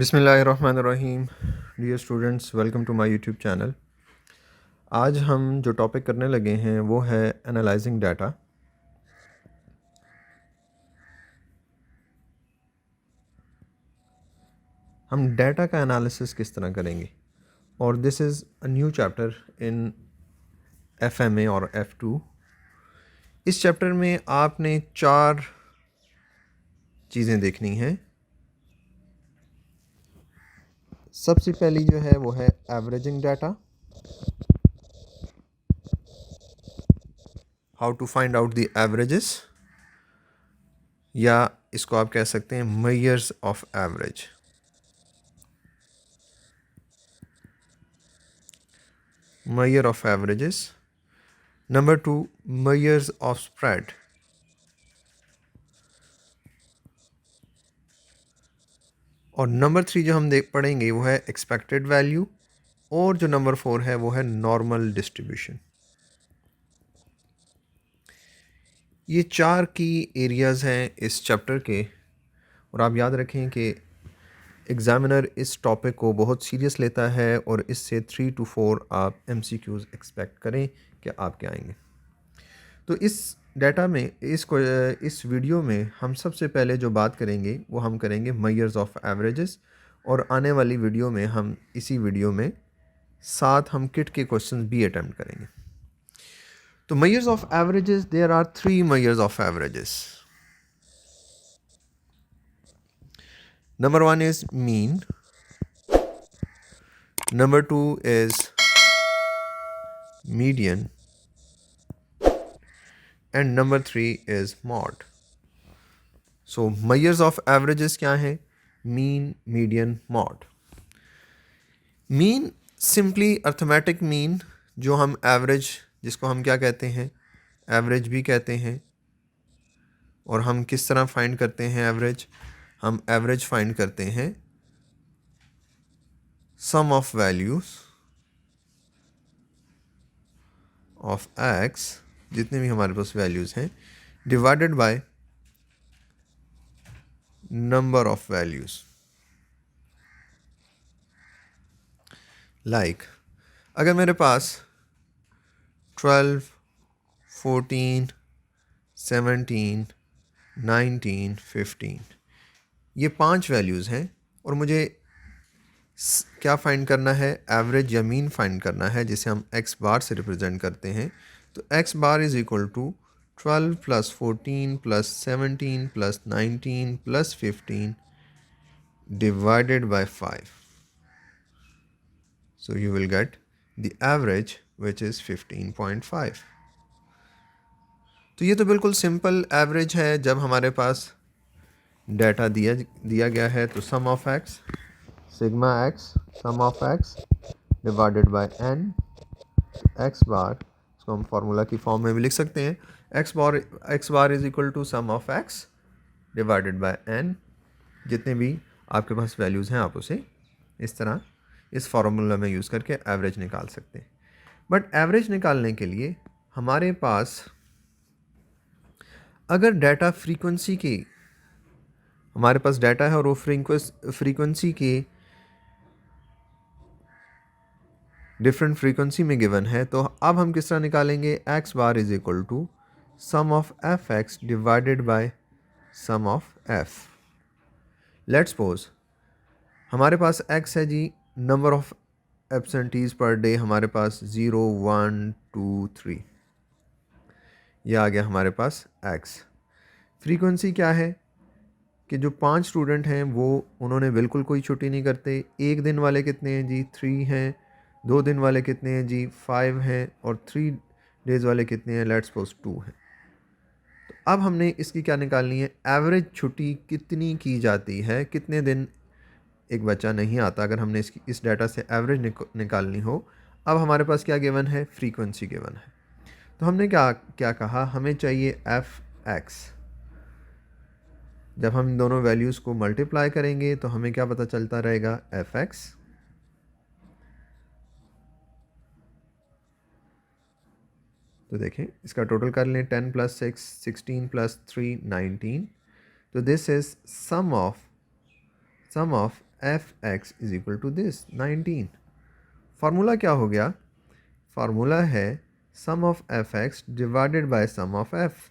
बिस्मिल्लाहिर्रहमानिर्रहीम। Dear students, welcome to my YouTube channel. आज हम जो टॉपिक करने लगे हैं वो है एनालाइजिंग डाटा। हम डाटा का एनालिसिस किस तरह करेंगे, और this is a new chapter in FMA और F2। इस चैप्टर में आपने 4 चीज़ें देखनी हैं। सबसे पहली जो है वो है averaging data, how to find out the averages, या इसको आप कह सकते हैं measures of average. measure of averages. Number 2, measures of spread. और नंबर 3 जो हम देख पढ़ेंगे वो है एक्सपेक्टेड वैल्यू, और जो नंबर 4 है वो है नॉर्मल डिस्ट्रीब्यूशन। ये 4 की एरियाज़ हैं इस चैप्टर के, और आप याद रखें कि एग्ज़ामिनर इस टॉपिक को बहुत सीरियस लेता है और इससे 3 to 4 आप MCQs एक्सपेक्ट करें कि आपके आएंगे। तो इस डाटा में इस वीडियो में हम सबसे पहले जो बात करेंगे वो हम करेंगे मेजर्स ऑफ एवरेजेस, और आने वाली वीडियो में हम इसी वीडियो में साथ हम किट के क्वेश्चंस भी अटेम्प्ट करेंगे। तो measures of averages, there are 3 measures of averages. Number 1 is mean, number 2 is median, and number 3 is mod. So measures of averages क्या हैं? mean, median, mod. Mean simply arithmetic mean, जो हम average, जिसको हम क्या कहते हैं, एवरेज भी कहते हैं। और हम किस तरह फाइंड करते हैं एवरेज? हम एवरेज फाइंड करते हैं सम ऑफ वैल्यूज ऑफ एक्स, जितने भी हमारे पास वैल्यूज हैं, divided by number of values. Like अगर मेरे पास 12, 14, 17, 19, 15 ये 5 वैल्यूज़ हैं, और मुझे क्या फाइंड करना है? एवरेज या मीन फाइंड करना है, जिसे हम एक्स बार से रिप्रेजेंट करते हैं। तो x bar is equal to 12 plus 14 plus 17 plus 19 plus 15 divided by 5। So you will get the average which is 15.5। तो ये तो बिल्कुल सिंपल एवरेज है। जब हमारे पास डाटा दिया गया है तो sum of X, sigma X, sum of x divided by N, X bar, इसको हम फार्मूला की फॉर्म में भी लिख सकते हैं। X bar is equal to sum of x divided by n. जितने भी आपके पास वैल्यूज़ हैं आप उसे इस तरह इस फार्मूला में यूज़ करके एवरेज निकाल सकते हैं। बट एवरेज निकालने के लिए हमारे पास अगर डाटा फ्रीक्वेंसी की, हमारे पास डाटा है और वो फ्रीक्वेंसी के डिफरेंट फ्रीक्वेंसी में गिवन है, तो अब हम किस तरह निकालेंगे? X bar is equal to sum of F x divided by sum of F. Let's suppose हमारे पास एक्स है जी, number of absentees per day हमारे पास 0, 1, 2, 3, यह आ गया हमारे पास एक्स। फ्रीक्वेंसी क्या है कि जो 5 स्टूडेंट हैं वो उन्होंने बिल्कुल कोई छुट्टी नहीं करते। 1 दिन वाले कितने हैं जी? 3 हैं। 2 दिन वाले कितने हैं जी? 5 हैं। और 3 डेज़ वाले कितने हैं? लेट्स सपोज 2 हैं। तो अब हमने इसकी क्या निकालनी है? एवरेज छुट्टी कितनी की जाती है, कितने दिन एक बच्चा नहीं आता, अगर हमने इस डाटा से एवरेज निकालनी हो। अब हमारे पास क्या गिवन है? फ्रीक्वेंसी गिवन है। तो हमने क्या क्या कहा? हमें चाहिए एफ एक्स। जब हम इन दोनों वैल्यूज़ को मल्टीप्लाई करेंगे तो हमें क्या पता चलता रहेगा? एफ एक्स तो देखें इसका टोटल कर लें। 10 प्लस 6, 16 प्लस 3, 19। तो this is sum of F X is equal to this 19। Formula क्या हो गया? फार्मूला है sum of F x divided by sum of F.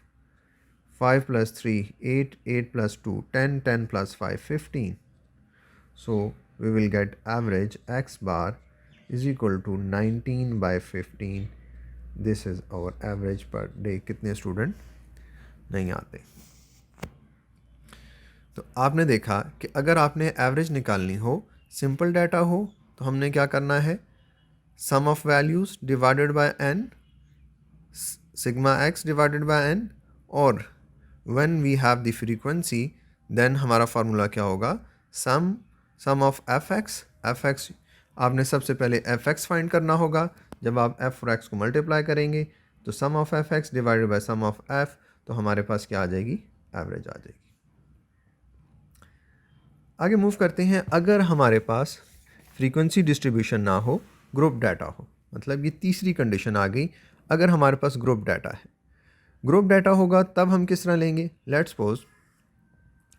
5 plus 3 8, 8 plus 2 10, 10 plus 5 15. So we will get average x bar is equal to 19 by 15. This is our average per day. कितने student नहीं आते? तो आपने देखा कि अगर आपने एवरेज निकालनी हो, सिंपल डाटा हो, तो हमने क्या करना है? Sum of values divided by n, sigma x divided by n, और when we have the frequency then हमारा फार्मूला क्या होगा? सम ऑफ एफ एक्स आपने सबसे पहले एफ एक्स फाइंड करना होगा। जब आप एफ और एक्स को मल्टीप्लाई करेंगे तो sum of F x divided by sum of f, तो हमारे पास क्या आ जाएगी? एवरेज आ जाएगी। आगे मूव करते हैं। अगर हमारे पास फ्रीक्वेंसी डिस्ट्रीब्यूशन ना हो, ग्रुप डाटा हो, मतलब ये तीसरी कंडीशन आ गई। अगर हमारे पास ग्रुप डाटा है, ग्रुप डाटा होगा तब हम किस तरह लेंगे? लेट्स सपोज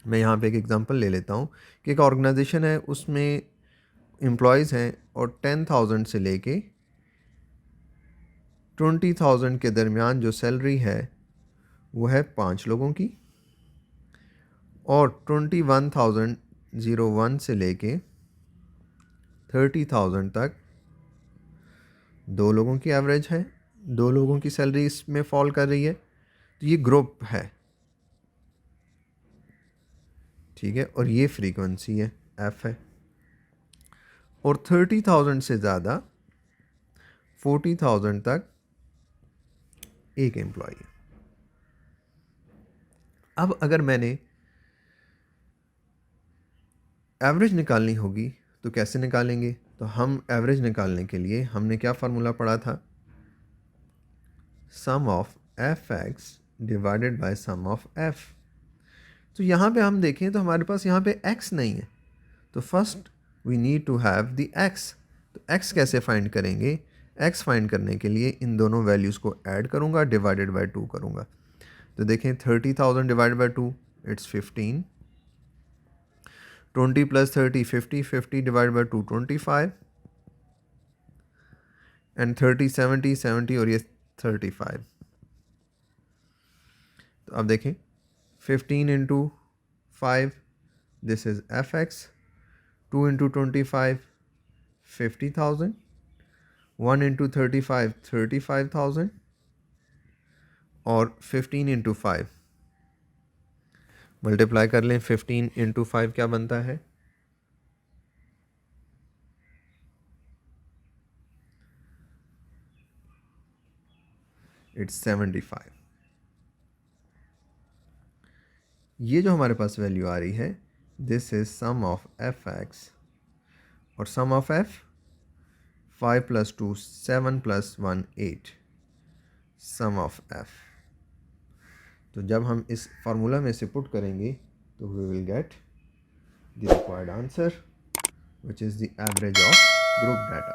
मैं यहाँ पे एक एग्जांपल ले लेता हूँ कि एक ऑर्गेनाइजेशन है, उसमें एम्प्लॉयज़ हैं और 10,000 से लेके 20,000 के दरमियान जो सैलरी है वो है 5 लोगों की, और 21,001 से लेके 30,000 तक 2 लोगों की एवरेज है, 2 लोगों की सैलरी इसमें फॉल कर रही है। तो ये ग्रुप है, ठीक है, और ये फ्रीक्वेंसी है, एफ है। और 30,000 से ज़्यादा 40,000 तक एक एम्प्लॉय है। अब अगर मैंने एवरेज निकालनी होगी तो कैसे निकालेंगे? तो हम एवरेज निकालने के लिए हमने क्या फार्मूला पढ़ा था? Sum of F x divided by sum of f. तो यहाँ पे हम देखें तो हमारे पास यहाँ पे x नहीं है, तो first we need to have the x। तो x कैसे फाइंड करेंगे? x फाइंड करने के लिए इन दोनों वैल्यूज़ को ऐड करूँगा, डिवाइडेड बाय 2 करूँगा। तो देखें 30,000 divided by 2 it's 15, 20 plus 30 50, 50 divide by 2 25, and 30 70 70 और ये 35। तो अब देखें 15 into 5 this is F x, 2 into 25 50,000, 1 into 35 35,000, और 15 इंटू 5 मल्टीप्लाई कर लें। 15 इंटू 5 क्या बनता है? इट्स 75। ये जो हमारे पास वैल्यू आ रही है, this is sum of F x, और sum of F 5 plus 2 7 plus 1 8, sum of f. तो जब हम इस फार्मूला में से पुट करेंगे तो we will get the required answer which is the average of group data.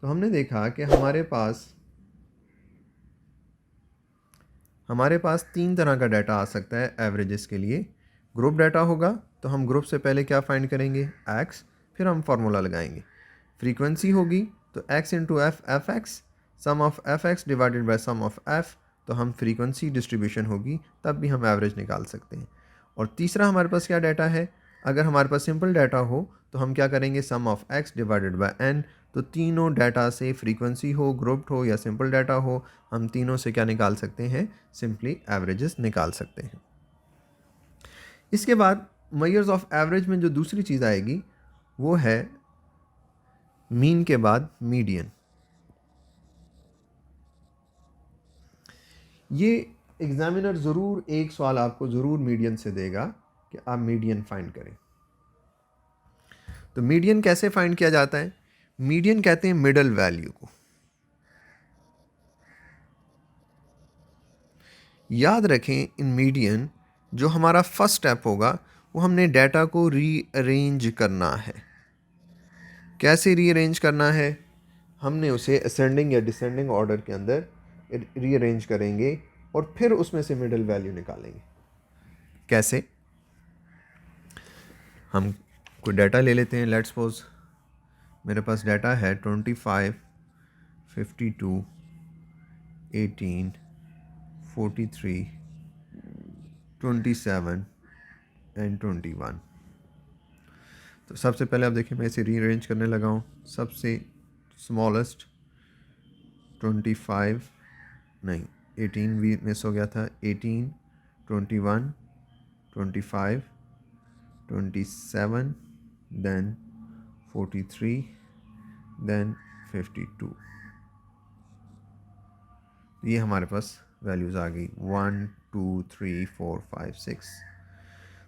तो हमने देखा कि हमारे पास 3 तरह का डाटा आ सकता है एवरेजेस के लिए। ग्रुप डाटा होगा तो हम ग्रुप से पहले क्या फाइंड करेंगे? x, फिर हम फार्मूला लगाएंगे। फ्रीक्वेंसी होगी तो x into f f x, sum of F x divided by sum of f, तो हम फ्रीक्वेंसी डिस्ट्रीब्यूशन होगी तब भी हम एवरेज निकाल सकते हैं। और तीसरा हमारे पास क्या डाटा है? अगर हमारे पास सिंपल डाटा हो तो हम क्या करेंगे? Sum of x divided by n। तो तीनों डाटा से, फ्रीक्वेंसी हो, ग्रुप्ड हो या सिंपल डाटा हो, हम तीनों से क्या निकाल सकते हैं? सिंपली एवरेजेस निकाल सकते हैं। इसके बाद मेजर्स ऑफ एवरेज में जो दूसरी चीज़ आएगी वो है मीन के बाद मीडियन। ये एग्जामिनर ज़रूर एक सवाल आपको ज़रूर मीडियन से देगा कि आप मीडियन फाइंड करें। तो मीडियन कैसे फाइंड किया जाता है? मीडियन कहते हैं मिडल वैल्यू को। याद रखें इन मीडियन जो हमारा फर्स्ट स्टेप होगा वो हमने डाटा को रीअरेंज करना है। कैसे रीअरेंज करना है? हमने उसे असेंडिंग या डिसेंडिंग ऑर्डर के अंदर रीअरेंज करेंगे और फिर उसमें से मिडल वैल्यू निकालेंगे। कैसे? हम कोई डाटा ले लेते हैं। लेट्स सपोज मेरे पास डाटा है 25, 52, 18, 43, 27 एंड 21। तो सबसे पहले आप देखिए मैं इसे रीअरेंज करने लगा हूँ। सबसे स्मॉलेस्ट 25 नहीं 18 भी मिस हो गया था। 18, 21, 25, 27, देन 43, देन 52। ये हमारे पास वैल्यूज़ आ गई 1, 2, 3, 4, 5, 6।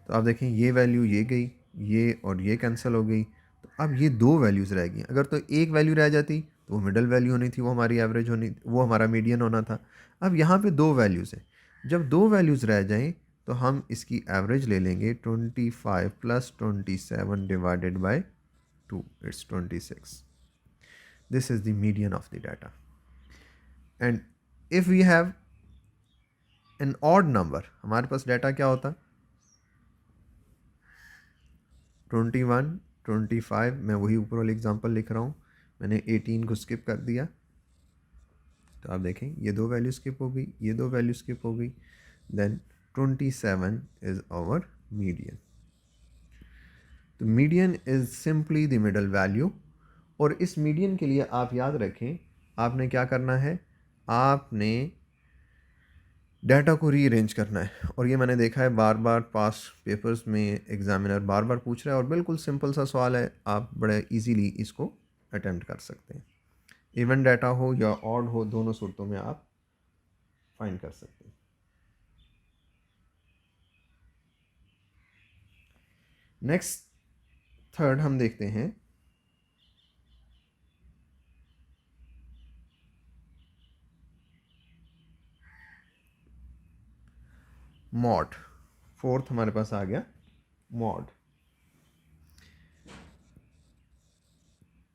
तो आप देखें ये वैल्यू ये गई, ये और ये कैंसिल हो गई। तो अब ये दो वैल्यूज़ रह गई। अगर तो एक वैल्यू रह जाती तो वो मिडल वैल्यू होनी थी, वो हमारी एवरेज होनी, वो हमारा मीडियन होना था। अब यहाँ पे दो वैल्यूज़ हैं। जब दो वैल्यूज़ रह जाएं तो हम इसकी एवरेज ले लेंगे 25 + 27 divided by 2, it's 26। This is the median of the data. And if we have an odd number, हमारे पास डाटा क्या होता 21, 25, मैं वही ऊपर वाली एग्जांपल लिख रहा हूँ। मैंने 18 को स्किप कर दिया। तो आप देखें ये दो वैल्यू स्किप हो गई, ये दो वैल्यू स्किप हो गई। Then 27 is our median. तो median is simply the middle value. और इस मीडियन के लिए आप याद रखें आपने क्या करना है, आपने डाटा को रीअरेंज करना है। और ये मैंने देखा है बार बार पास पेपर्स में एग्जामिनर बार बार पूछ रहा है, और बिल्कुल सिंपल सा सवाल है, आप बड़े इजीली इसको अटेम्प्ट कर सकते हैं। इवन डाटा हो या ऑड हो, दोनों सूरतों में आप फाइंड कर सकते हैं। नेक्स्ट थर्ड हम देखते हैं मॉड। फोर्थ हमारे पास आ गया मॉड।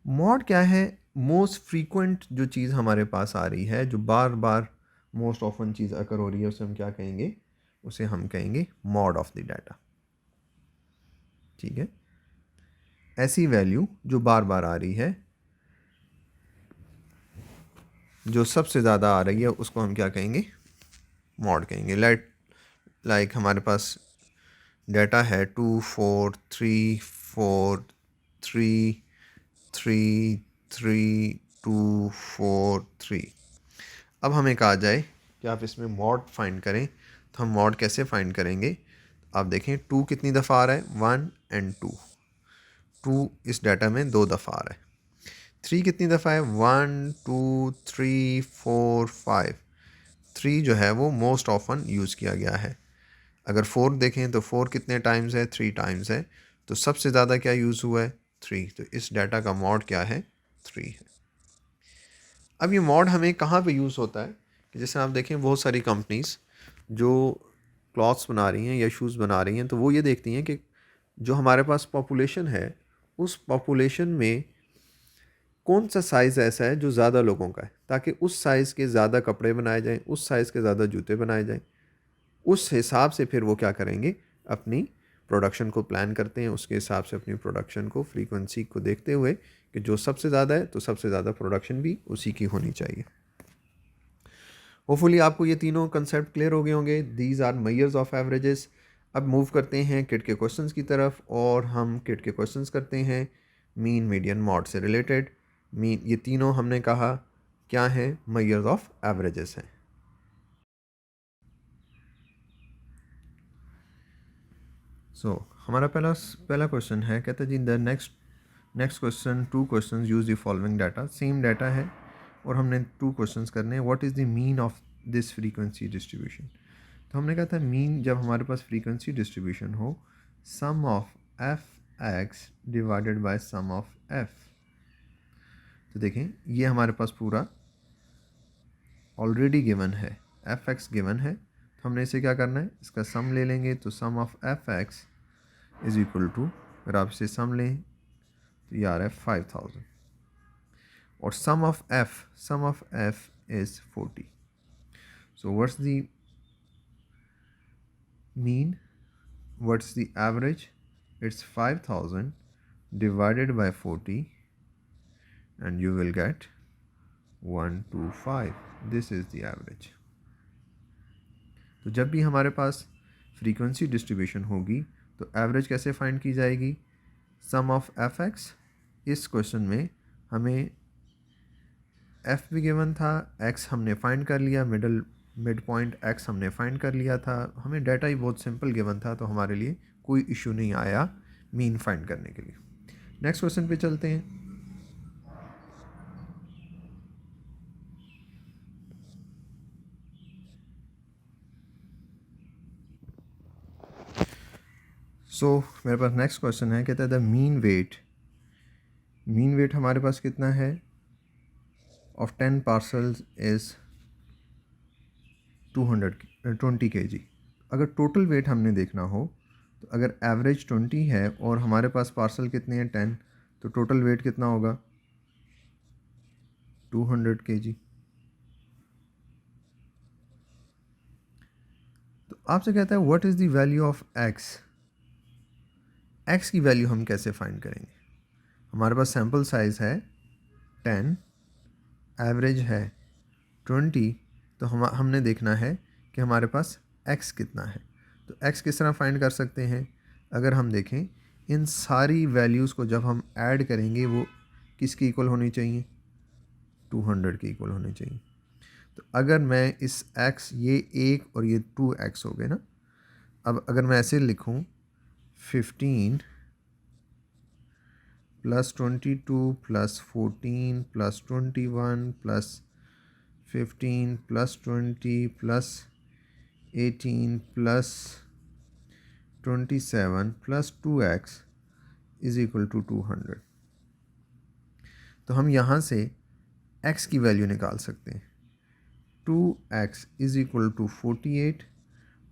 मॉड क्या है? मोस्ट फ्रीक्वेंट जो चीज़ हमारे पास आ रही है, जो बार बार मोस्ट ऑफन चीज़ अकर हो रही है, उसे हम क्या कहेंगे? उसे हम कहेंगे मॉड ऑफ द डाटा। ठीक है, ऐसी वैल्यू जो बार बार आ रही है, जो सबसे ज़्यादा आ रही है, उसको हम क्या कहेंगे? मॉड कहेंगे। लाइक हमारे पास डाटा है 2, 4, 3, 4, 3, 3, 3, 2, 4, 3। अब हमें कहा जाए कि आप इसमें मॉड फाइंड करें, तो हम मॉड कैसे फाइंड करेंगे? आप देखें 2 कितनी दफ़ा आ रहा है? 1 एंड 2। 2 इस डाटा में 2 दफ़ा आ रहा है। 3 कितनी दफ़ा है? 1, 2, 3, 4, 5। 3 जो है वो मोस्ट ऑफन यूज़ किया गया है। अगर 4 देखें तो 4 कितने टाइम्स है? 3 टाइम्स है। तो सबसे ज़्यादा क्या यूज़ हुआ है? 3। तो इस डाटा का मॉड क्या है? 3 है। अब ये मॉड हमें कहाँ पे यूज़ होता है कि जैसे आप देखें बहुत सारी कंपनीज़ जो क्लॉथ्स बना रही हैं या शूज़ बना रही हैं, तो वो ये देखती हैं कि जो हमारे पास पॉपुलेशन है, उस पॉपुलेशन में कौन सा साइज़ ऐसा है जो ज़्यादा लोगों का है, ताकि उस साइज़ के ज़्यादा कपड़े बनाए जाएं, उस साइज़ के ज़्यादा जूते बनाए जाएं। उस हिसाब से फिर वो क्या करेंगे? अपनी प्रोडक्शन को प्लान करते हैं। उसके हिसाब से अपनी प्रोडक्शन को फ्रीक्वेंसी को देखते हुए कि जो सबसे ज़्यादा है तो सबसे ज़्यादा प्रोडक्शन भी उसी की होनी चाहिए। होपफुली आपको ये तीनों कंसेप्ट क्लियर हो गए होंगे। These are measures of averages. अब मूव करते हैं किट के क्वेश्चंस की तरफ, और हम किट के क्वेश्चंस करते हैं मीन, मीडियन, मॉड से रिलेटेड। मीन, ये तीनों हमने कहा क्या हैं? मेजर्स ऑफ एवरेजेस हैं। हमारा पहला क्वेश्चन है, कहते हैं जी the next question 2 question use the following data. Same data है और हमने 2 क्वेश्चंस करने हैं। What is the mean of this frequency distribution? तो हमने कहा था मीन जब हमारे पास फ्रीक्वेंसी डिस्ट्रीब्यूशन हो, sum of F x divided by sum of f. तो देखें ये हमारे पास पूरा ऑलरेडी गिवन है, एफ एक्स गिवन है। तो हमने इसे क्या करना है? इसका सम ले लेंगे। तो sum of F x is equal to, अगर आप इसे सम लें तो ये आ रहा है 5000, और sum of f is 40। So what's the mean, what's the average? It's 5000 divided by 40 and you will get 125. This is the average. तो जब भी हमारे पास फ्रीक्वेंसी डिस्ट्रीब्यूशन होगी तो एवरेज कैसे फाइंड की जाएगी? सम ऑफ एफ एक्स. इस क्वेश्चन में हमें एफ भी गिवन था, एक्स हमने फाइंड कर लिया, मिड पॉइंट एक्स हमने फाइंड कर लिया था, हमें डाटा ही बहुत सिंपल गिवन था, तो हमारे लिए कोई इशू नहीं आया मीन फाइंड करने के लिए. नेक्स्ट क्वेश्चन पे चलते हैं. मेरे पास नेक्स्ट क्वेश्चन है, कहता है द मीन वेट हमारे पास कितना है ऑफ 10 पार्सल्स इज़ 20 kg. अगर टोटल वेट हमने देखना हो तो अगर एवरेज 20 है और हमारे पास पार्सल कितने हैं 10, तो टोटल वेट कितना होगा 200 kg. तो आपसे कहता है what is the value of x. X की वैल्यू हम कैसे फाइंड करेंगे? हमारे पास सैम्पल साइज़ है 10, एवरेज है 20, तो हमने देखना है कि हमारे पास x कितना है. तो x किस तरह फाइंड कर सकते हैं? अगर हम देखें इन सारी वैल्यूज़ को जब हम ऐड करेंगे वो किसकी इक्वल होनी चाहिए? 200 की इक्वल होनी चाहिए. तो अगर मैं इस x, ये 1 और ये 2x हो गए ना, अब अगर मैं ऐसे लिखूं 15 plus 22 plus 14 plus 21 plus 15 plus 20 plus 18 plus 27 plus 2x is equal to 200. तो हम यहाँ से x की वैल्यू निकाल सकते हैं. 2x इज़ इक्वल टू 48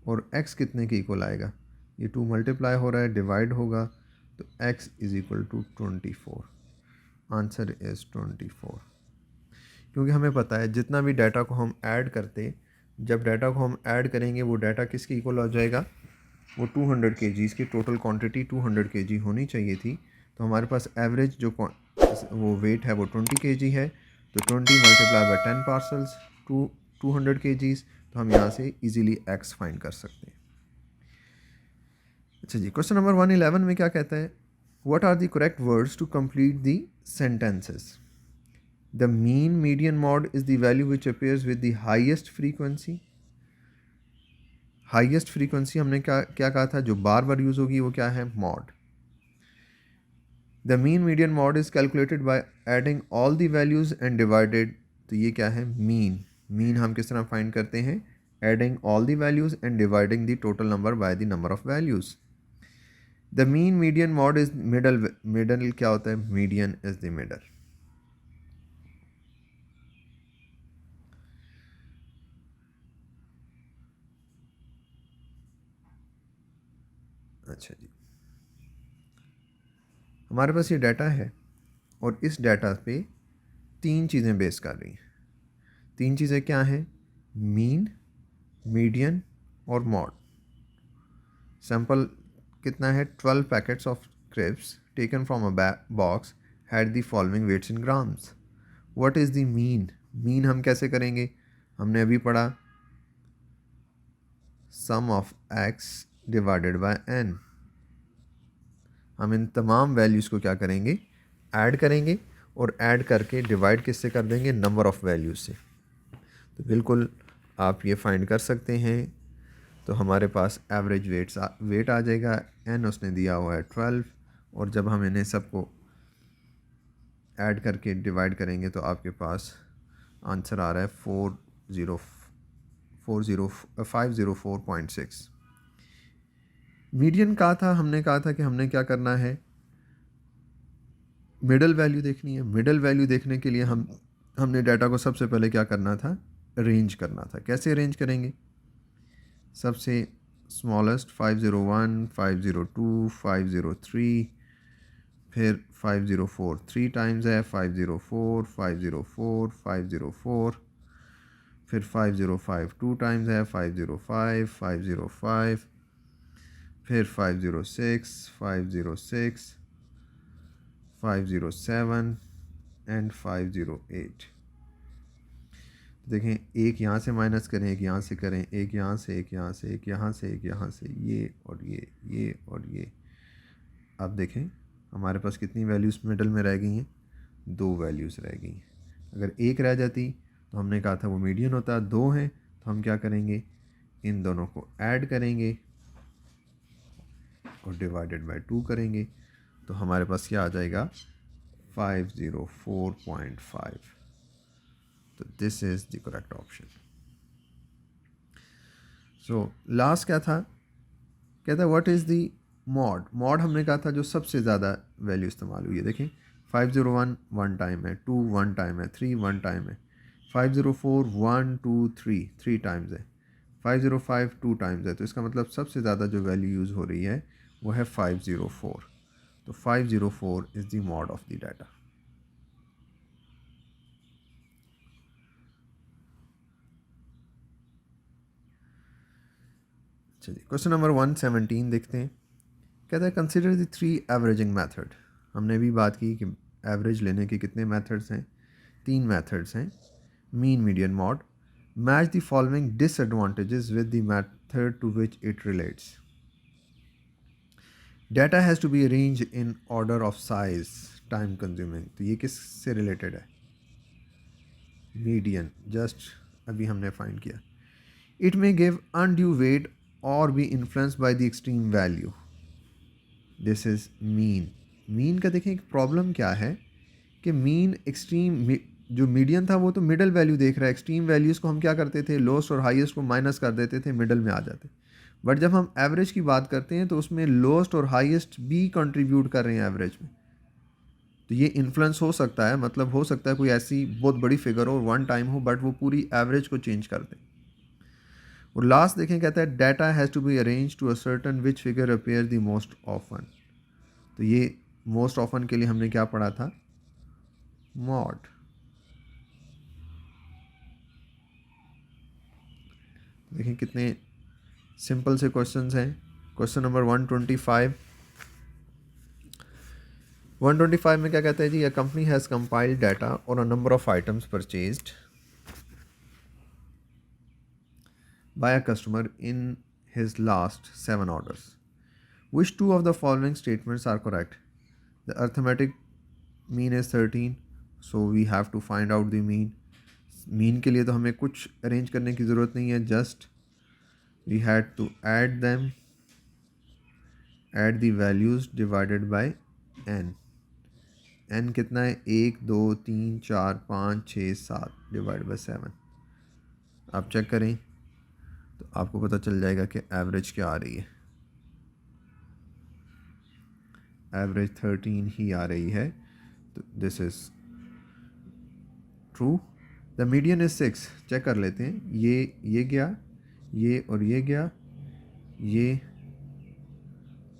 और x कितने के इक्वल आएगा? ये 2 मल्टीप्लाई हो रहा है, डिवाइड होगा, तो x is equal to 24. Answer is 24. क्योंकि हमें पता है जितना भी डाटा को हम ऐड करते, जब डाटा को हम ऐड करेंगे वो डाटा किसके इक्वल हो जाएगा? वो 200 kg की टोटल क्वांटिटी 200 kg होनी चाहिए थी. तो हमारे पास एवरेज जो वो वेट है वो 20 kg है, तो 20 मल्टीप्लाई बाई 10 पार्सल्स 200 kg. तो हम यहाँ से इजीली x फाइंड कर सकते हैं. अच्छा जी, क्वेश्चन नंबर 111 में क्या कहता है? What are the correct words to complete the sentences. The mean median mod is the value which appears with the highest frequency. Highest frequency हमने क्या कहा था, जो बार बार यूज़ होगी वो क्या है? Mod. The mean median mod is calculated by adding all the values and divided. तो ये क्या है? मीन हम किस तरह फाइंड करते हैं? Adding all the values and dividing the total number by the number of values. The mean median mod is middle क्या होता है? Median is the middle. अच्छा जी, हमारे पास ये डाटा है और इस डाटा पे 3 चीज़ें बेस कर रही हैं. 3 चीज़ें क्या हैं? मीन, मीडियन और मॉड. सैंपल कितना है? 12 packets of crisps taken from a box had the following weights in grams. What is the mean? Mean हम कैसे करेंगे? हमने अभी पढ़ा sum of x divided by n. हम इन तमाम वैल्यूज़ को क्या करेंगे? ऐड करेंगे और ऐड करके डिवाइड किससे कर देंगे? नंबर ऑफ़ वैल्यूज़ से. तो बिल्कुल आप ये फाइंड कर सकते हैं. तो हमारे पास एवरेज वेट आ जाएगा. एन उसने दिया हुआ है 12, और जब हम इन्हें सबको ऐड करके डिवाइड करेंगे तो आपके पास आंसर आ रहा है 504.6. मीडियन हमने कहा था कि हमने क्या करना है? मिडल वैल्यू देखनी है. मिडल वैल्यू देखने के लिए हमने डाटा को सबसे पहले क्या करना था? अरेंज करना था. कैसे अरेंज करेंगे? सबसे स्मॉलेस्ट 501, 502, 503, फिर 504 3 टाइम्स है, 504, 504, 504, फिर 505 2 टाइम्स है, 505, 505, फिर 506, 506, 507 एंड 508। देखें, एक यहाँ से माइनस करें, एक यहाँ से करें, एक यहाँ से, एक यहाँ से, एक यहाँ से, एक यहाँ से, ये और ये और ये। अब देखें हमारे पास कितनी वैल्यूज़ मिडल में रह गई हैं, 2 वैल्यूज़ रह गई हैं। अगर एक रह जाती तो हमने कहा था वो मीडियन होता, 2 हैं तो हम क्या करेंगे, इन दोनों को ऐड करेंगे और डिवाइडेड बाय 2 करेंगे, तो हमारे पास क्या आ जाएगा, 504.5। तो this is the correct option. So last क्या था, कहता है what is the mod. Mod हमने कहा था जो सबसे ज़्यादा वैल्यू इस्तेमाल हुई है। देखें 501 1 टाइम है, 2 1 टाइम है, 3 1 टाइम है, 504 1 2 3 3 टाइम्स है, 505 2 टाइम्स है। तो इसका मतलब सबसे ज़्यादा जो वैल्यू यूज़ हो रही है वो है 504। तो 504 is the mod of the data. चलिए क्वेश्चन नंबर 117 देखते हैं। कहता है कंसिडर द 3 एवरेजिंग मेथड। हमने भी बात की कि एवरेज लेने के कितने मेथड्स हैं, 3 मेथड्स हैं, mean median mode. Match the following disadvantages with the method to which it relates. Data has to be arrange in order of size, time consuming. तो ये किस से रिलेटेड है, मीडियन, जस्ट अभी हमने फाइंड किया। It may give undue weight और be influenced by the extreme value. This is mean. Mean का देखें एक प्रॉब्लम क्या है कि मीन एक्सट्रीम, जो मीडियन था वो तो मिडल वैल्यू देख रहा है, एक्सट्रीम वैल्यूज़ को हम क्या करते थे, लोएस्ट और हाईएस्ट को माइनस कर देते थे, मिडल में आ जाते। बट जब हम एवरेज की बात करते हैं तो उसमें लोएस्ट और हाईएस्ट भी कंट्रीब्यूट कर रहे हैं एवरेज में। तो ये इन्फ्लुएंस हो सकता है, मतलब हो सकता है कोई ऐसी बहुत बड़ी फिगर हो, 1 टाइम हो, बट वो पूरी एवरेज को चेंज कर दे। और लास्ट देखें, कहता है data has to be arrange to a certain which figure appear the most often. तो ये मोस्ट ऑफन के लिए हमने क्या पढ़ा था, मॉड। देखिए कितने सिंपल से क्वेश्चंस हैं। Question number 125। 125 में क्या कहता है जी, a company has compiled data और a number of items purchased by a customer in his last 7 orders. Which two of the following statements are correct? The arithmetic mean is 13, so we have to find out the mean. Mean के लिए तो हमें कुछ arrange करने की ज़रूरत नहीं है, just we had to add them, add the values divided by n। n कितना है, 1 2 3 4 5 6 7 डिवाइड बाय 7। आप चेक करें तो आपको पता चल जाएगा कि एवरेज क्या आ रही है। एवरेज 13 ही आ रही है, तो this is true. The median is 6। Check कर लेते हैं, ये गया, ये और ये गया, ये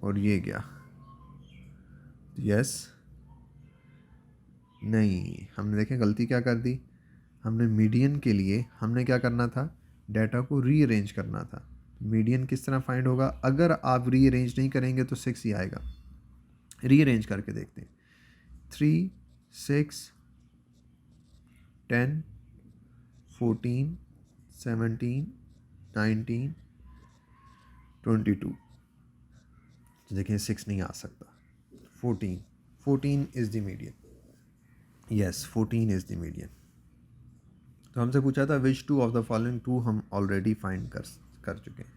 और ये गया। यस, नहीं, हमने देखें गलती क्या कर दी, हमने मीडियन के लिए हमने क्या करना था, डाटा को रीअरेंज करना था। मीडियन किस तरह फाइंड होगा, अगर आप रीअरेंज नहीं करेंगे तो 6 ही आएगा। रीअरेंज करके देखते हैं, 3 6 10 14 17 19 22। तो देखें 6 नहीं आ सकता, 14 is the median. Yes, 14 is the median. तो हमसे पूछा था which two of the following two, हम ऑलरेडी फाइंड कर चुके हैं।